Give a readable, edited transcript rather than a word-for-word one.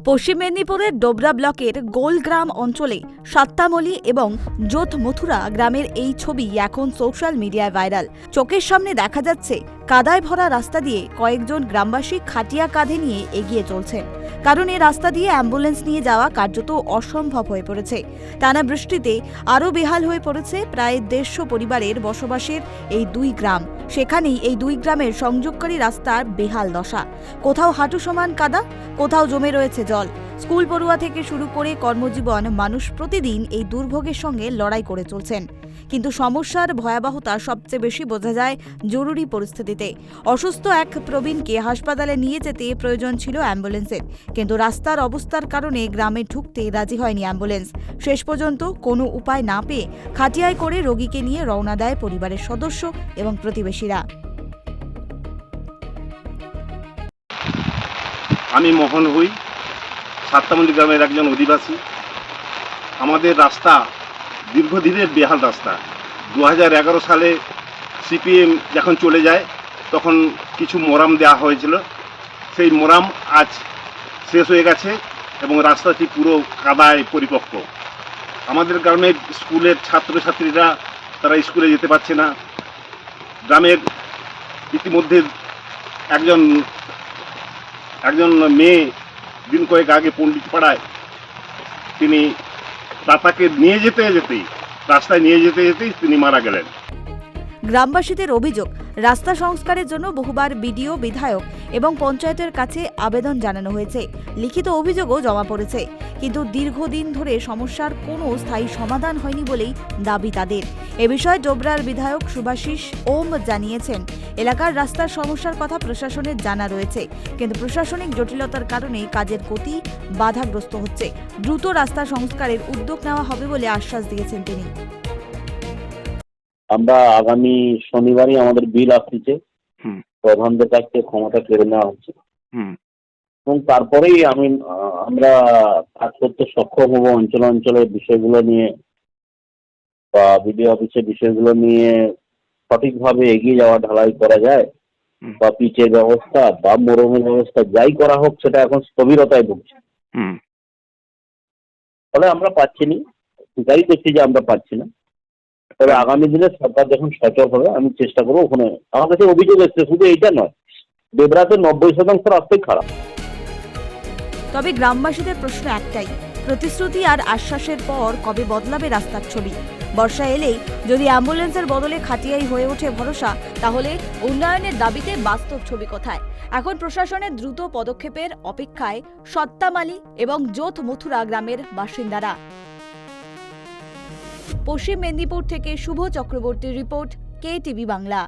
পশ্চিম মেদিনীপুরের ডোবরা ব্লকের গোলগ্রাম অঞ্চলে সাত্তামলি এবং যোধ মথুরা গ্রামের এই ছবি এখন সোশ্যাল মিডিয়ায় ভাইরাল। চোখের সামনে দেখা যাচ্ছে কাদায় ভরা রাস্তা দিয়ে কয়েকজন গ্রামবাসী খাটিয়া কাঁধে নিয়ে এগিয়ে চলছেন, কারণ এই রাস্তা দিয়ে অ্যাম্বুলেন্স নিয়ে যাওয়া কার্যত অসম্ভব হয়ে পড়েছে। টানা বৃষ্টিতে আরও বেহাল হয়ে পড়েছে প্রায় 150 পরিবারের বসবাসের এই দুই গ্রাম। সেখানেই এই দুই গ্রামের সংযোগকারী রাস্তার বেহাল দশা। কোথাও হাঁটু সমান কাদা, কোথাও জমে রয়েছে জল। স্কুল পড়ুয়া থেকে শুরু করে কর্মজীবন মানুষ প্রতিদিন এই দুর্ভোগের সঙ্গে লড়াই করে চলছেন। কিন্তু সমস্যার ভয়াবহতা সবচেয়ে বেশি বোঝা যায় জরুরি পরিস্থিতিতে। অসুস্থ এক প্রবীণকে হাসপাতালে নিয়ে যেতে প্রয়োজন ছিল অ্যাম্বুলেন্সের, কিন্তু রাস্তার অবস্থার কারণে গ্রামে ঢুকতে রাজি হয়নি অ্যাম্বুলেন্স। শেষ পর্যন্ত কোনো উপায় না পেয়ে খাটিয়ায় করে রোগীকে নিয়ে রওনা দেয় পরিবারের সদস্য এবং প্রতিবেশীরা। আমি মোহন হই, সাত্তামলি গ্রামের একজন অধিবাসী। আমাদের রাস্তা দীর্ঘদিনের বেহাল রাস্তা। 2011 সালে সিপিএম যখন চলে যায় তখন কিছু মোরাম দেওয়া হয়েছিল, সেই মোরাম আজ শেষ হয়ে গেছে এবং রাস্তাটি পুরো কাদায় পরিপক্ক। আমাদের গ্রামের স্কুলের ছাত্রছাত্রীরা তারা স্কুলে যেতে পারছে না। গ্রামের ইতিমধ্যে একজন মেয়ে দিন কয়েক আগে পণ্ডিতপাড়ায় তিনি দাতাকে রাস্তায় নিয়ে যেতেই তিনি মারা গেলেন। গ্রামবাসীদের অভিযোগ, রাস্তা সংস্কারের জন্য বহুবার বিডিও, বিধায়ক এবং পঞ্চায়েতের কাছে আবেদন জানানো হয়েছে। লিখিত অভিযোগও জমা পড়েছে, কিন্তু দীর্ঘদিন ধরে সমস্যার কোনো স্থায়ী সমাধান হয়নি বলেই দাবি তাদের। এ বিষয়ে ডোবরার বিধায়ক শুভাশিস ওম জানিয়েছেন, এলাকার রাস্তার সমস্যার কথা প্রশাসনের জানা রয়েছে, কিন্তু প্রশাসনিক জটিলতার কারণে কাজের গতি বাধাগ্রস্ত হচ্ছে। দ্রুত রাস্তা সংস্কারের উদ্যোগ নেওয়া হবে বলে আশ্বাস দিয়েছেন তিনি। আমরা আগামী শনিবারই আমাদের বিল আসছে, প্রধানদের কাছ থেকে ক্ষমতা কেড়ে নেওয়া হচ্ছে এবং তারপরেই আমরা কাজ করতে সক্ষম হব। অঞ্চলের বিষয়গুলো নিয়ে বা বিডিও অফিসের বিষয়গুলো নিয়ে সঠিকভাবে এগিয়ে যাওয়া, ঢালাই করা যায় বা পিচের ব্যবস্থা বা মোরমের ব্যবস্থা যাই করা হোক, সেটা এখন স্থবিরতায় ভুগছে। ফলে আমরা পাচ্ছি না, স্বীকারই করছি যে আমরা পাচ্ছি না। তবে আগামী দিনে সরকার যখন সচল হবে আমি চেষ্টা করবো। ওখানে আমার কাছে অভিযোগ এসছে, শুধু এইটা নয়, ডেবরাতে 90% রাস্তাই খারাপ। তবে গ্রামবাসীদের প্রশ্ন একটাই, প্রতিশ্রুতি আর আশ্বাসের পর কবে বদলাবে রাস্তার ছবি? বর্ষা এলেই যদি অ্যাম্বুলেন্সের বদলে খাটিয়াই হয়ে ওঠে ভরসা, তাহলে উন্নয়নের দাবিতে বাস্তব ছবি কোথায়? এখন প্রশাসনের দ্রুত পদক্ষেপের অপেক্ষায় সাত্তামলি এবং যোধ মথুরা গ্রামের বাসিন্দারা। পশ্চিম মেদিনীপুর থেকে শুভ চক্রবর্তীর রিপোর্ট, KTV বাংলা।